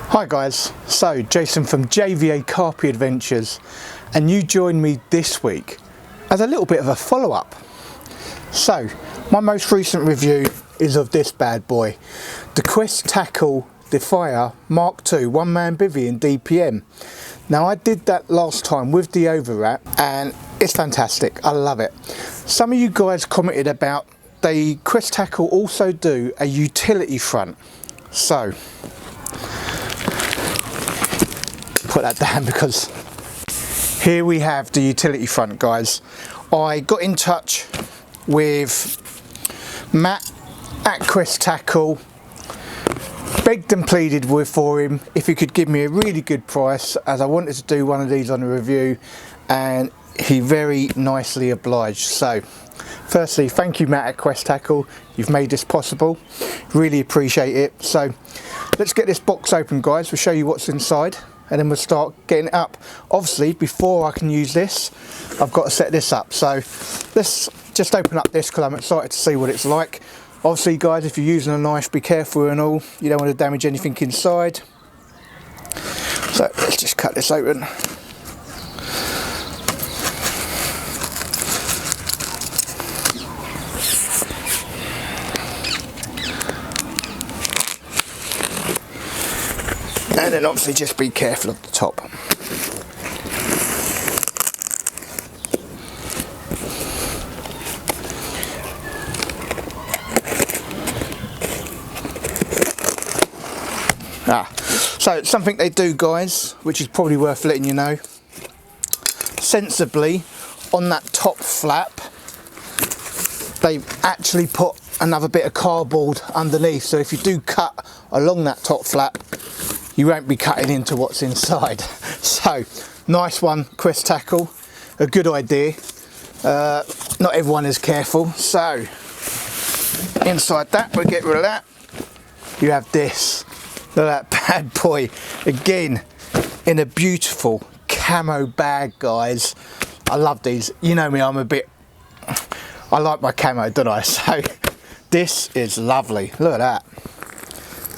Hi guys, so Jason from JVA Carpy Adventures, and you joined me this week as a little bit of a follow-up. So my most recent review is of this bad boy, the Quest Tackle Defier Mark II one-man bivvy in DPM. Now I did that last time with the overwrap and it's fantastic, I love it. Some of you guys commented about the Quest Tackle also do a utility front, so put that down because here we have the utility front, guys. I got in touch with Matt at Quest Tackle, begged and pleaded for him if he could give me a really good price, as I wanted to do one of these on a review, and he very nicely obliged. So firstly, thank you Matt at Quest Tackle, you've made this possible, really appreciate it. So let's get this box open, guys. We'll show you what's inside and then we'll start getting it up. Obviously before I can use this, I've got to set this up, so let's just open up this because I'm excited to see what it's like. Obviously guys, if you're using a knife, be careful and all, you don't want to damage anything inside. So let's just cut this open. And then obviously just be careful of the top. So something they do, guys, which is probably worth letting you know, sensibly on that top flap they've actually put another bit of cardboard underneath, so if you do cut along that top flap you won't be cutting into what's inside. So nice one Quest Tackle, a good idea. Not everyone is careful, so inside that we'll get rid of that. You have this, look at that bad boy, again in a beautiful camo bag, guys. I love these, you know me, I like my camo, don't I? So this is lovely, look at that,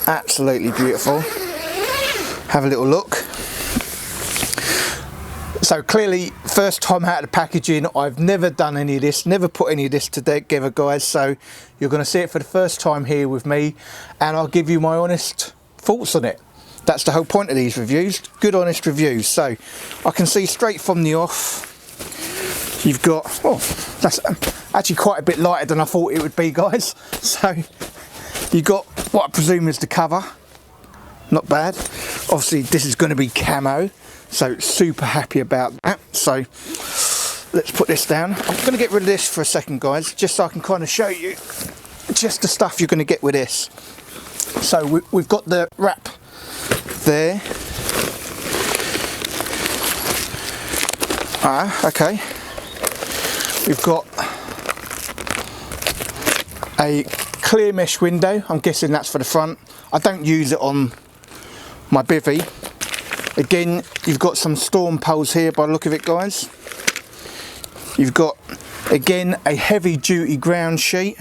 absolutely beautiful. Have a little look. So clearly first time out of the packaging, I've never done any of this, never put any of this together, guys, so you're going to see it for the first time here with me, and I'll give you my honest thoughts on it. That's the whole point of these reviews, good honest reviews. So I can see straight from the off you've got, oh, that's actually quite a bit lighter than I thought it would be, guys. So you've got what I presume is the cover, not bad. Obviously this is going to be camo, so super happy about that. So let's put this down. I'm going to get rid of this for a second, guys, just so I can kind of show you just the stuff you're going to get with this. So we've got the wrap there. Okay. We've got a clear mesh window, I'm guessing that's for the front. I don't use it on my bivvy. Again, you've got some storm poles here by the look of it, guys. You've got, again, a heavy duty ground sheet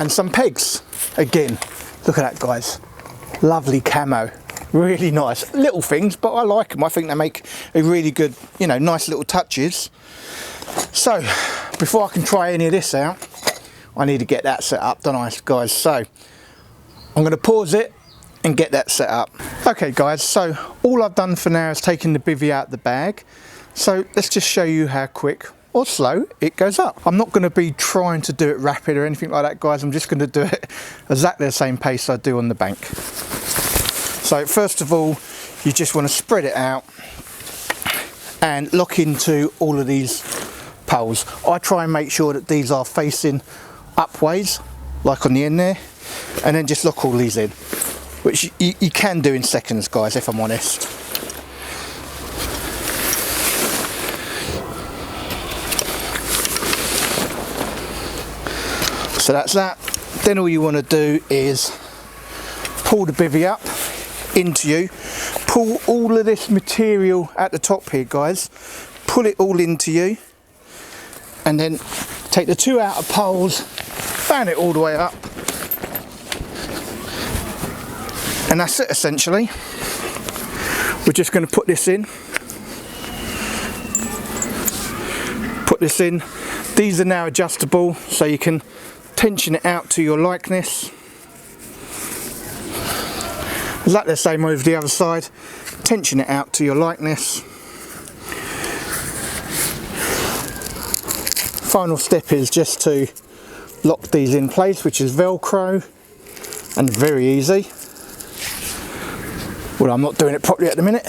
and some pegs. Again, look at that, guys, lovely camo, really nice little things, but I like them. I think they make a really good, you know, nice little touches. So before I can try any of this out, I need to get that set up, don't I, guys? So I'm going to pause it and get that set up. Okay guys, so all I've done for now is taken the bivvy out of the bag, so let's just show you how quick or slow it goes up. I'm not going to be trying to do it rapid or anything like that, guys. I'm just going to do it exactly the same pace I do on the bank. So first of all, you just want to spread it out and lock into all of these poles. I try and make sure that these are facing upways, like on the end there, and then just lock all these in, which you can do in seconds, guys, if I'm honest. So that's that. Then all you want to do is pull the bivvy up into you, pull all of this material at the top here, guys, pull it all into you, and then take the two outer poles, fan it all the way up, And that's it essentially. We're just going to put this in. Put this in. These are now adjustable, so you can tension it out to your likeness. Exactly the same with the other side. Tension it out to your likeness. Final step is just to lock these in place, which is Velcro, and very easy. Well, I'm not doing it properly at the minute.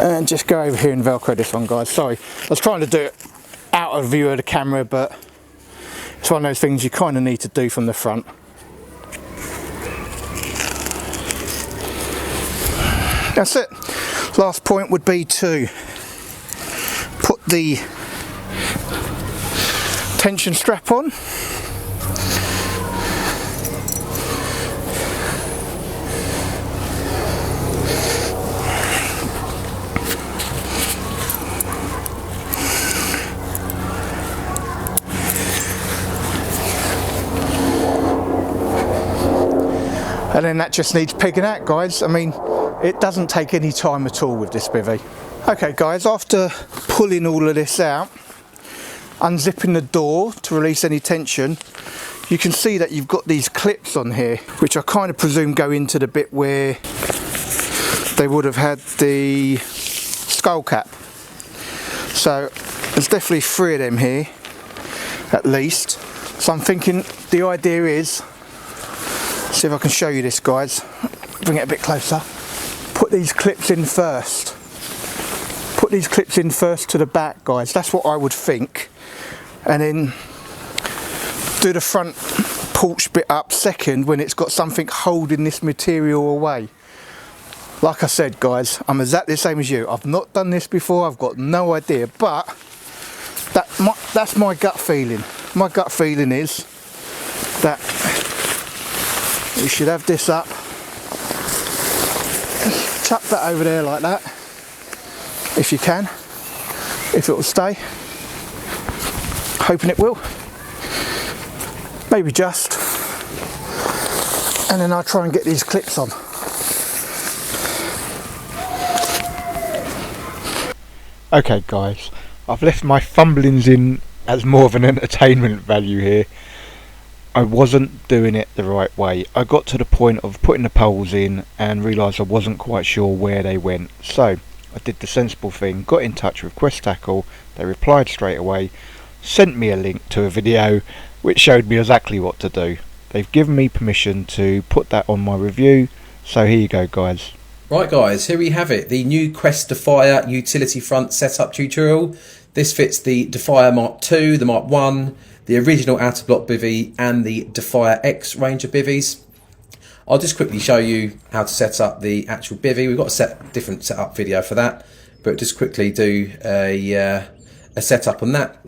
And just go over here and Velcro this one, guys. Sorry, I was trying to do it out of view of the camera, but it's one of those things you kind of need to do from the front. That's it. Last point would be to put the tension strap on. And then that just needs pegging out, guys. I mean, it doesn't take any time at all with this bivvy. Okay guys, after pulling all of this out, unzipping the door to release any tension, you can see that you've got these clips on here, which I kind of presume go into the bit where they would have had the skull cap. So there's definitely 3 of them here, at least. So I'm thinking the idea is, see if I can show you this, guys. Bring it a bit closer. Put these clips in first. Put these clips in first to the back, guys. That's what I would think. And then do the front porch bit up second when it's got something holding this material away. Like I said, guys, I'm exactly the same as you. I've not done this before. I've got no idea. But that's my gut feeling. My gut feeling is that we should have this up. Chuck that over there like that, if you can, if it will stay. Hoping it will. Maybe just. And then I'll try and get these clips on. Okay guys, I've left my fumblings in as more of an entertainment value here. I wasn't doing it the right way. I got to the point of putting the poles in and realised I wasn't quite sure where they went. So I did the sensible thing, got in touch with Quest Tackle. They replied straight away, sent me a link to a video which showed me exactly what to do. They've given me permission to put that on my review, so here you go guys. Right guys, here we have it, the new Quest Defier utility front setup tutorial. This fits the Defier Mark II, the Mark 1, the original outer block bivvy and the Defier X range of bivvies. I'll just quickly show you how to set up the actual bivvy. We've got a different setup video for that, but just quickly do a setup on that.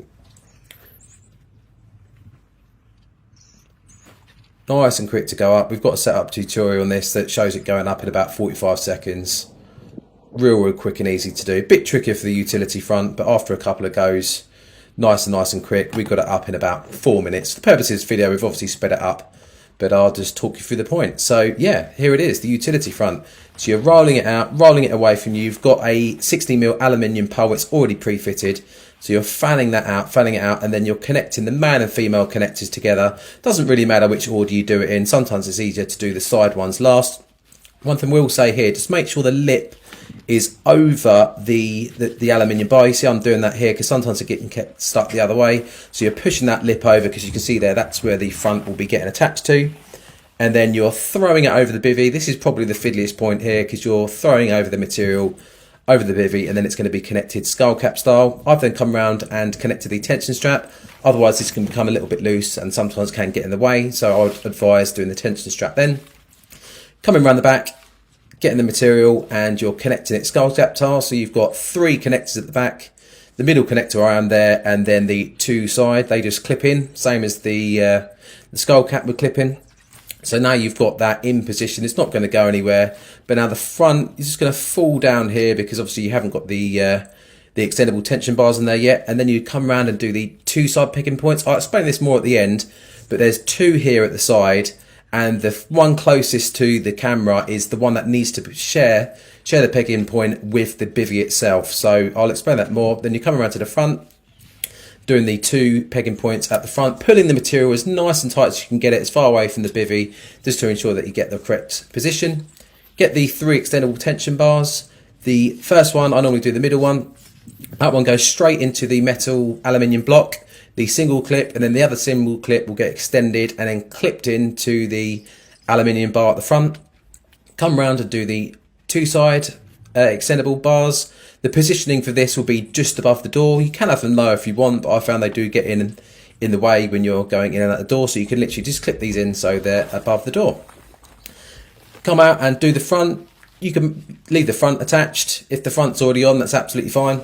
Nice and quick to go up. We've got a setup tutorial on this that shows it going up in about 45 seconds. Real quick and easy to do. A bit trickier for the utility front, but after a couple of goes, nice and quick. We got it up in about 4 minutes. For the purposes of this video, we've obviously sped it up, but I'll just talk you through the point. So yeah, here it is, the utility front. So you're rolling it out, rolling it away from you. You've got a 60mm aluminium pole. It's already pre-fitted. So you're fanning it out, and then you're connecting the male and female connectors together. Doesn't really matter which order you do it in. Sometimes it's easier to do the side ones last. One thing we'll say here, just make sure the lip is over the aluminium bar. You see I'm doing that here because sometimes it's getting kept stuck the other way. So you're pushing that lip over because you can see there, that's where the front will be getting attached to. And then you're throwing it over the bivvy. This is probably the fiddliest point here because you're throwing over the material over the bivvy and then it's going to be connected skull cap style. I've then come around and connected the tension strap. Otherwise this can become a little bit loose and sometimes can get in the way. So I would advise doing the tension strap then. Coming around the back, getting the material and you're connecting it skull cap style. So you've got 3 connectors at the back, the middle connector around there, and then the 2 side, they just clip in, same as the skull cap would clip in. So now you've got that in position. It's not going to go anywhere, but now the front is just going to fall down here because obviously you haven't got the extendable tension bars in there yet. And then you come around and do the 2 side picking points. I'll explain this more at the end, but there's 2 here at the side and the one closest to the camera is the one that needs to share the pegging point with the bivvy itself. So I'll explain that more. Then you come around to the front, doing the 2 pegging points at the front, pulling the material as nice and tight as you can get it, as far away from the bivvy, just to ensure that you get the correct position. Get the 3 extendable tension bars. The first one, I normally do the middle one. That one goes straight into the metal aluminium block, the single clip, and then the other single clip will get extended and then clipped into the aluminium bar at the front. Come round and do the 2 side extendable bars. The positioning for this will be just above the door. You can have them lower if you want, but I found they do get in the way when you're going in and out the door, so you can literally just clip these in so they're above the door. Come out and do the front. You can leave the front attached. If the front's already on, that's absolutely fine.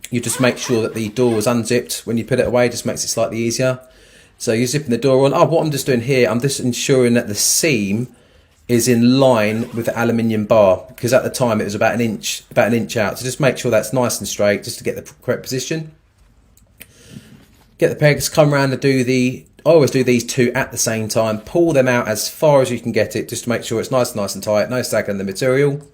You just make sure that the door was unzipped when you put it away, just makes it slightly easier. So you're zipping the door on. What I'm just doing here, I'm just ensuring that the seam is in line with the aluminium bar, because at the time it was about an inch out. So just make sure that's nice and straight, just to get the correct position. Get the pegs, come around and I always do these 2 at the same time. Pull them out as far as you can get it, just to make sure it's nice and tight, no sagging in the material.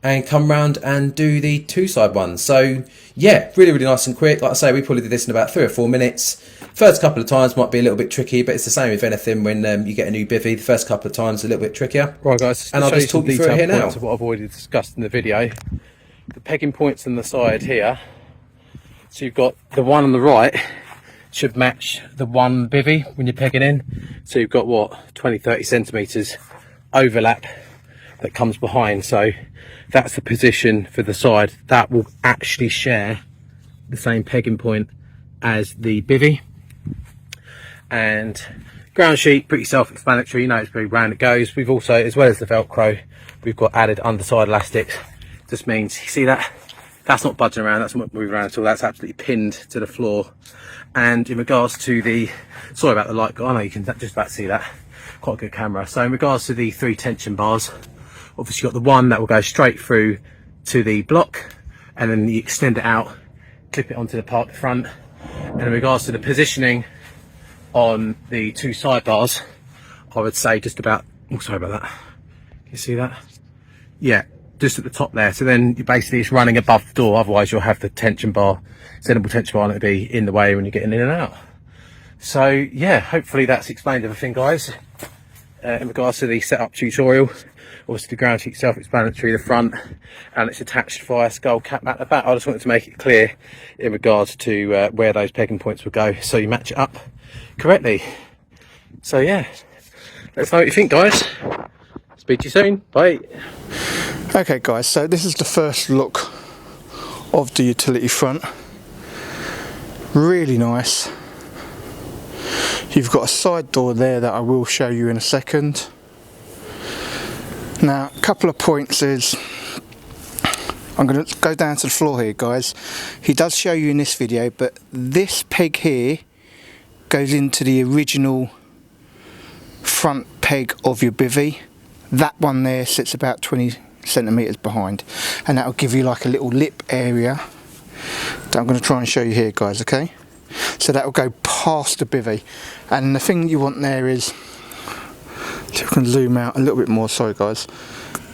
And come round and do the 2 side ones. So yeah, really nice and quick. Like I say, we probably did this in about 3 or 4 minutes. First couple of times might be a little bit tricky, but it's the same with anything when you get a new bivvy. The first couple of times a little bit trickier. Right guys, and I'll just talk you through it here now. Of what I've already discussed in the video. The pegging points on the side here. So you've got the one on the right should match the one bivvy when you're pegging in. So you've got what, 20-30 centimeters overlap that comes behind. So that's the position for the side that will actually share the same pegging point as the bivvy. And ground sheet, pretty self-explanatory, you know it's pretty round it goes. We've also, as well as the Velcro, we've got added underside elastics. Just means, you see that? That's not budging around, that's not moving around at all, that's absolutely pinned to the floor. And in regards to the, sorry about the light, I know you can just about see that, quite a good camera. So in regards to the 3 tension bars, obviously you've got the one that will go straight through to the block, and then you extend it out, clip it onto the part at the front. And in regards to the positioning on the 2 side bars, I would say just about, oh sorry about that, can you see that? Yeah, just at the top there. So then you basically it's running above the door, otherwise you'll have the tension bar, extendable tension bar, and it'll be in the way when you're getting in and out. So yeah, hopefully that's explained everything guys. In regards to the setup tutorial, obviously the ground sheet self-explanatory, the front, and it's attached via skull cap at the back. I just wanted to make it clear in regards to where those pegging points would go, so you match it up correctly. So yeah, let us know what you think guys. Speak to you soon, bye. Okay guys, so this is the first look of the utility front. Really nice. You've got a side door there that I will show you in a second. Now, a couple of points is, I'm going to go down to the floor here guys. He does show you in this video, but this peg here goes into the original front peg of your bivvy. That one there sits about 20 centimeters behind, and that will give you like a little lip area that I'm going to try and show you here guys, okay? So that will go past the bivvy, and the thing you want there is, if I can zoom out a little bit more, sorry guys,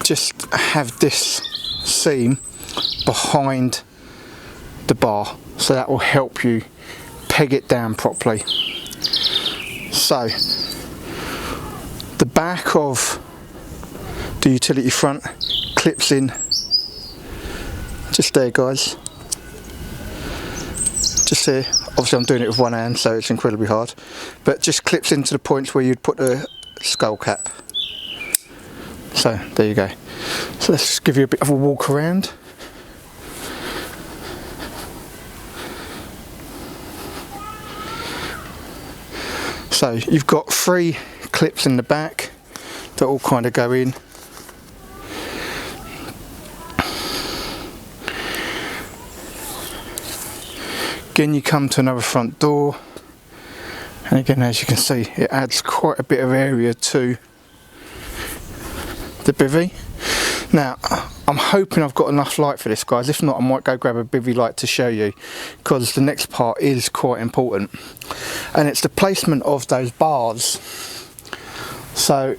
just have this seam behind the bar, so that will help you peg it down properly. So the back of the utility front clips in just there guys, just here. Obviously I'm doing it with one hand, so it's incredibly hard, but just clips into the points where you'd put the skull cap. So there you go. So let's just give you a bit of a walk around. So you've got 3 clips in the back that all kind of go in. Again, you come to another front door, and again, as you can see, it adds quite a bit of area to the bivvy. Now, I'm hoping I've got enough light for this, guys. If not, I might go grab a bivvy light to show you, because the next part is quite important, and it's the placement of those bars So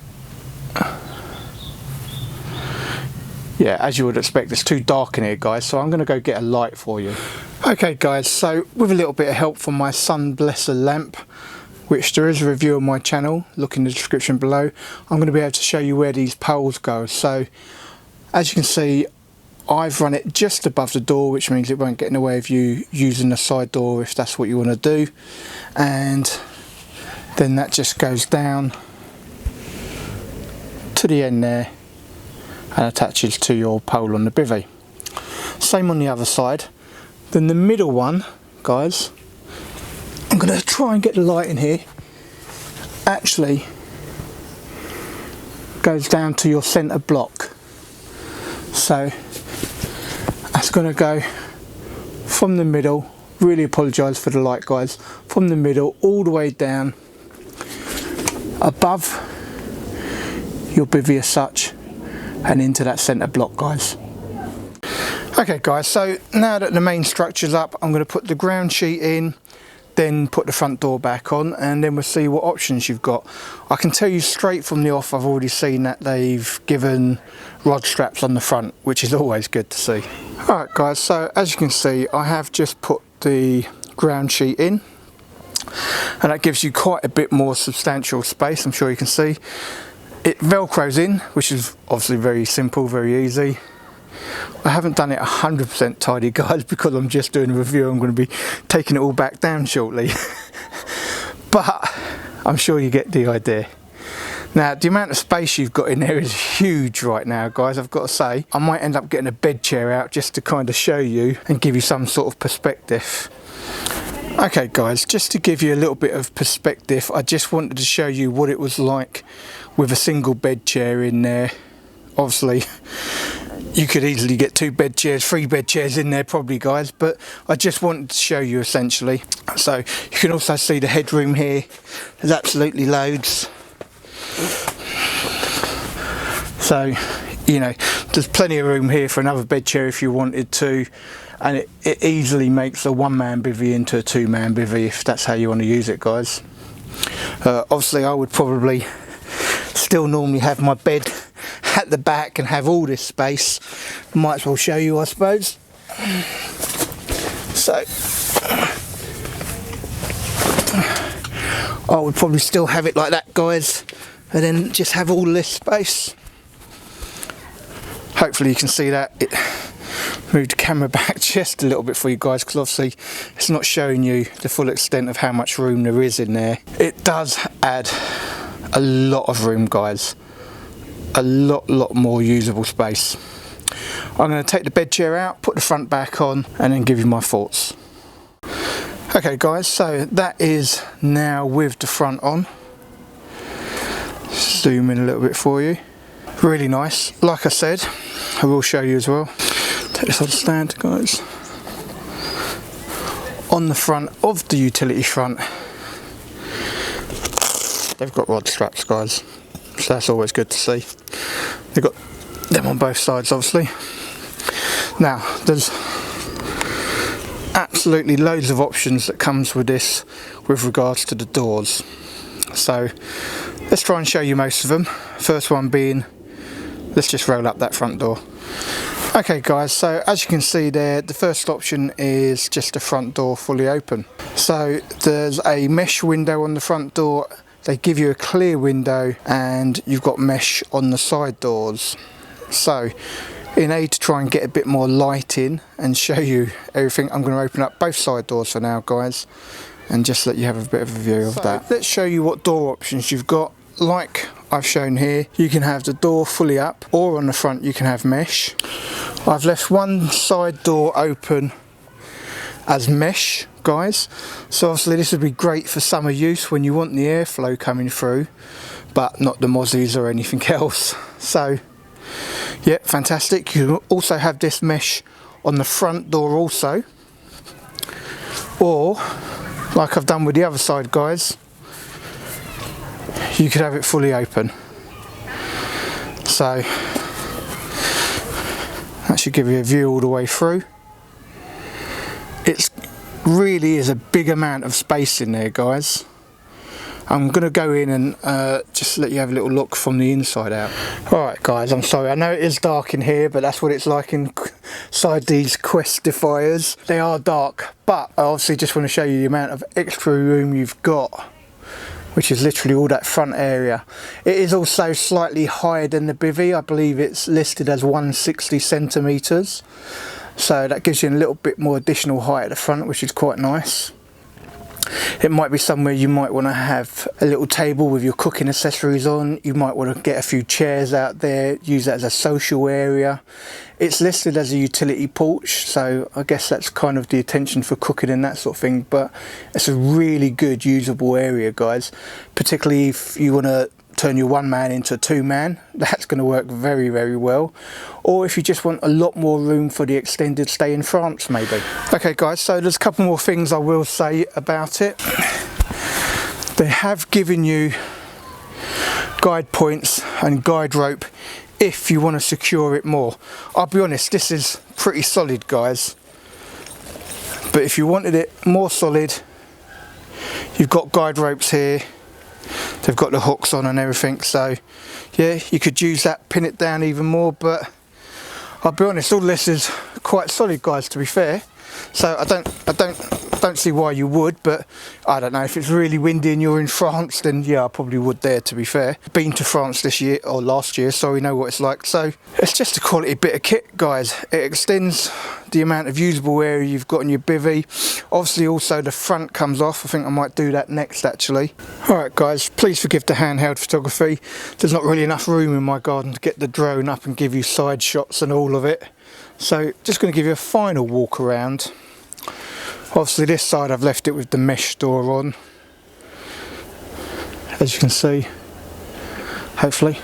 yeah, as you would expect, it's too dark in here, guys, so I'm going to go get a light for you. Okay guys, so with a little bit of help from my Sun Blesser lamp, which there is a review on my channel, look in the description below, I'm going to be able to show you where these poles go. So as you can see, I've run it just above the door, which means it won't get in the way of you using the side door if that's what you want to do. And then that just goes down to the end there and attaches to your pole on the bivvy. Same on the other side. Then the middle one, guys, I'm going to try and get the light in here, actually goes down to your centre block. So that's going to go from the middle, really apologise for the light guys, from the middle all the way down above your bivvy as such and into that centre block, guys. Okay guys, so now that the main structure's up, I'm going to put the ground sheet in, then put the front door back on, and then we'll see what options you've got. I can tell you straight from the off, I've already seen that they've given rod straps on the front, which is always good to see. Alright guys, so as you can see, I have just put the ground sheet in, and that gives you quite a bit more substantial space. I'm sure you can see it velcros in, which is obviously very simple, very easy. I haven't done it 100% tidy guys, because I'm just doing a review. I'm going to be taking it all back down shortly. But I'm sure you get the idea. Now the amount of space you've got in there is huge right now guys, I've got to say. I might end up getting a bed chair out just to kind of show you and give you some sort of perspective. Okay guys, just to give you a little bit of perspective, I just wanted to show you what it was like with a single bed chair in there. Obviously you could easily get 2 bed chairs, 3 bed chairs in there probably guys, but I just wanted to show you essentially. So you can also see the headroom here, there's absolutely loads. So you know, there's plenty of room here for another bed chair if you wanted to, and it easily makes a 1-man bivvy into a 2-man bivvy if that's how you want to use it guys. Obviously I would probably still normally have my bed at the back and have all this space. Might as well show you I suppose. So I would probably still have it like that guys, and then just have all this space. Hopefully you can see that. It moved the camera back just a little bit for you guys, because obviously it's not showing you the full extent of how much room there is in there. It does add a lot of room guys, a lot more usable space. I'm going to take the bed chair out, put the front back on, and then give you my thoughts. Okay guys, so that is now with the front on. Zoom in a little bit for you. Really nice. Like I said, I will show you as well. Take this on stand guys. On the front of the utility front, they've got rod straps guys, so that's always good to see. They've got them on both sides obviously. Now there's absolutely loads of options that comes with this with regards to the doors, so let's try and show you most of them. First one being, let's just roll up that front door. Okay guys, so as you can see there, the first option is just the front door fully open. So there's a mesh window on the front door, they give you a clear window, and you've got mesh on the side doors. So in aid to try and get a bit more light in and show you everything, I'm going to open up both side doors for now guys, and just let you have a bit of a view of that. Let's show you what door options you've got. Like I've shown here, you can have the door fully up, or on the front you can have mesh. I've left one side door open as mesh guys, so obviously this would be great for summer use when you want the airflow coming through, but not the mozzies or anything else. So yeah, fantastic. You can also have this mesh on the front door also, or like I've done with the other side guys, you could have it fully open. So that should give you a view all the way through. It really is a big amount of space in there guys. I'm going to go in and just let you have a little look from the inside out. Alright guys, I'm sorry, I know it is dark in here, but that's what it's like inside these Quest Defiers. They are dark, but I obviously just want to show you the amount of extra room you've got, which is literally all that front area. It is also slightly higher than the bivvy. I believe it's listed as 160 centimetres. So that gives you a little bit more additional height at the front, which is quite nice. It might be somewhere you might want to have a little table with your cooking accessories on. You might want to get a few chairs out there, use that as a social area. It's listed as a utility porch, so I guess that's kind of the attention for cooking and that sort of thing, but it's a really good usable area, guys. Particularly if you want to turn your one man into a two man, that's going to work very, very well. Or if you just want a lot more room for the extended stay in France, maybe. Okay guys, so there's a couple more things I will say about it. They have given you guide points and guide rope if you want to secure it more. I'll be honest, this is pretty solid, guys, but if you wanted it more solid, you've got guide ropes here. They've got the hooks on and everything, so yeah, you could use that, pin it down even more, but I'll be honest, all this is quite solid, guys, to be fair. So I don't see why you would, but I don't know, if it's really windy and you're in France, then yeah, I probably would there, to be fair. Been to France this year, or last year, so we know what it's like. So it's just a quality bit of kit, guys. It extends the amount of usable area you've got in your bivvy. Obviously also the front comes off. I think I might do that next, actually. Alright guys, please forgive the handheld photography. There's not really enough room in my garden to get the drone up and give you side shots and all of it. So just going to give you a final walk around. Obviously this side I've left it with the mesh door on, as you can see, hopefully.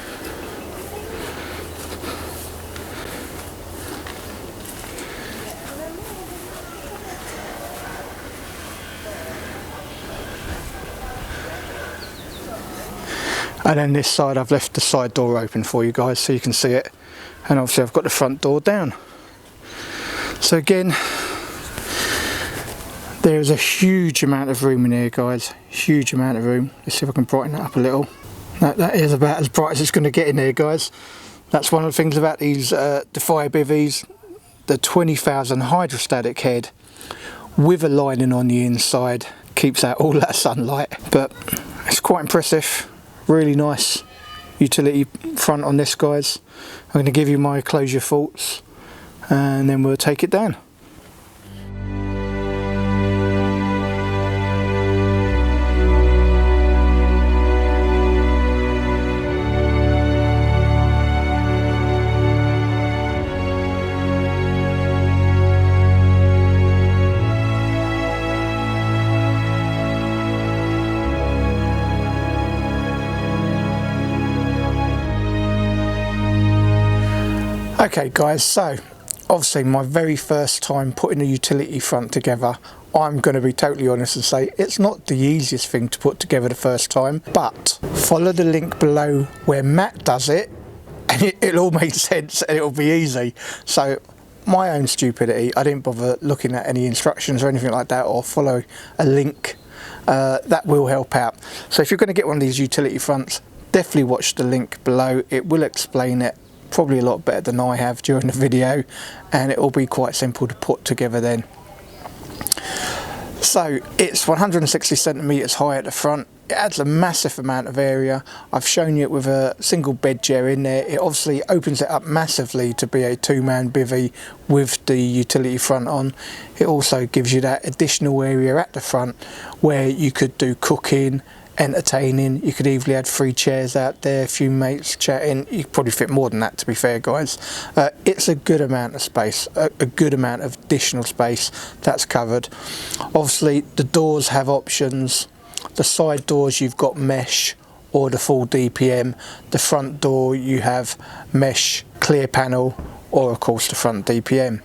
And then this side I've left the side door open for you guys so you can see it, and obviously I've got the front door down. So again, there's a huge amount of room in here, guys, huge amount of room. Let's see if I can brighten that up a little. That is about as bright as it's going to get in here, guys. That's one of the things about these Defier bivvies, the 20,000 hydrostatic head with a lining on the inside keeps out all that sunlight, but it's quite impressive. Really nice utility front on this, guys. I'm going to give you my closure thoughts and then we'll take it down. Okay guys, so obviously my very first time putting a utility front together, I'm going to be totally honest and say it's not the easiest thing to put together the first time, but follow the link below where Matt does it and it'll all make sense and it'll be easy. So my own stupidity, I didn't bother looking at any instructions or anything like that, or follow a link. That will help out. So if you're going to get one of these utility fronts, definitely watch the link below. It will explain it probably a lot better than I have during the video, and it will be quite simple to put together then. So it's 160 centimeters high at the front. It adds a massive amount of area. I've shown you it with a single bed chair in there. It obviously opens it up massively to be a two-man bivvy with the utility front on. It also gives you that additional area at the front where you could do cooking, entertaining. You could easily add 3 chairs out there, a few mates chatting. You could probably fit more than that, to be fair, guys. It's a good amount of space, a good amount of additional space that's covered. Obviously the doors have options. The side doors you've got mesh or the full DPM. The front door you have mesh, clear panel, or of course the front DPM.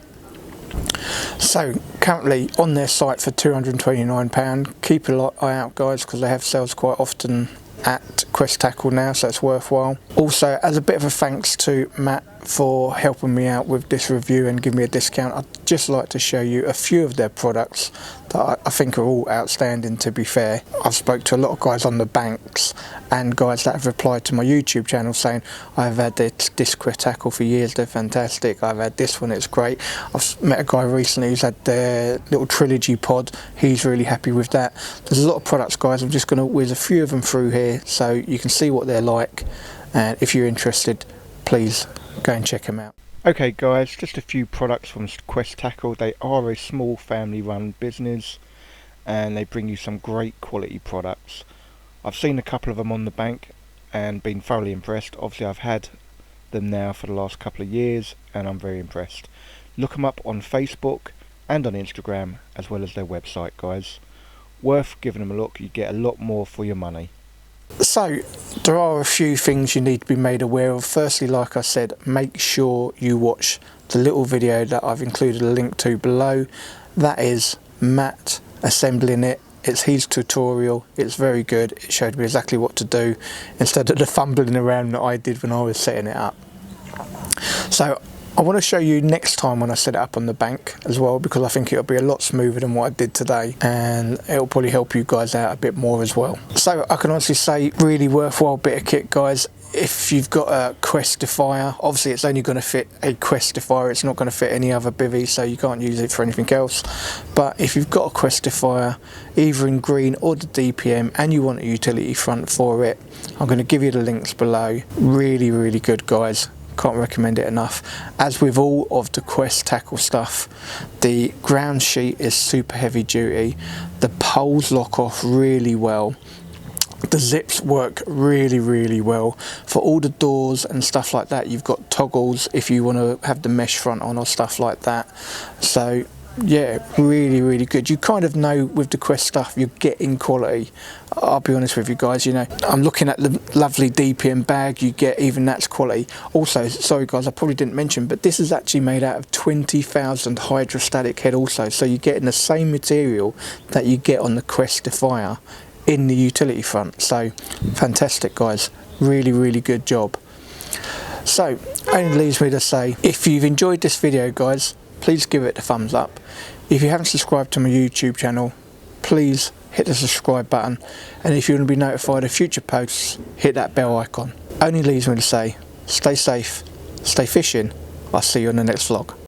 So currently on their site for £229. Keep an eye out, guys, because they have sales quite often at Quest Tackle now, so it's worthwhile. Also, as a bit of a thanks to Matt for helping me out with this review and giving me a discount. I'd just like to show you a few of their products that I think are all outstanding, to be fair. I've spoke to a lot of guys on the banks and guys that have replied to my YouTube channel saying, I've had this Quest tackle for years, they're fantastic, I've had this one, it's great. I've met a guy recently who's had their little trilogy pod, he's really happy with that. There's a lot of products, guys. I'm just going to whiz a few of them through here so you can see what they're like, and if you're interested, please go and check them out. Okay guys, just a few products from Quest Tackle. They are a small family run business and they bring you some great quality products. I've seen a couple of them on the bank and been thoroughly impressed. Obviously I've had them now for the last couple of years and I'm very impressed. Look them up on Facebook and on Instagram, as well as their website, guys. Worth giving them a look, you get a lot more for your money. So, there are a few things you need to be made aware of. Firstly, like I said, make sure you watch the little video that I've included a link to below. That is Matt assembling it. It's his tutorial. It's very good. It showed me exactly what to do instead of the fumbling around that I did when I was setting it up. So, I want to show you next time when I set it up on the bank as well, because I think it'll be a lot smoother than what I did today, and it'll probably help you guys out a bit more as well. So I can honestly say, really worthwhile bit of kit, guys. If you've got a Quest Defier, obviously it's only going to fit a Quest Defier, it's not going to fit any other bivvy, so you can't use it for anything else. But if you've got a Quest Defier, either in green or the DPM, and you want a utility front for it, I'm going to give you the links below. Really, really good, guys. Can't recommend it enough. As with all of the Quest Tackle stuff, the ground sheet is super heavy duty, the poles lock off really well, the zips work really, really well. For all the doors and stuff like that, you've got toggles if you want to have the mesh front on or stuff like that. So yeah, really, really good. You kind of know with the Quest stuff you're getting quality. I'll be honest with you guys, you know, I'm looking at the lovely DPM bag you get, even that's quality. Also, sorry guys, I probably didn't mention, but this is actually made out of 20,000 hydrostatic head also, so you're getting the same material that you get on the Quest Defier in the utility front. So fantastic, guys. Really, really good job. So only leaves me to say, if you've enjoyed this video, guys, please give it a thumbs up. If you haven't subscribed to my YouTube channel, please hit the subscribe button, and if you want to be notified of future posts, hit that bell icon. Only leaves me to say, stay safe, stay fishing. I'll see you in the next vlog.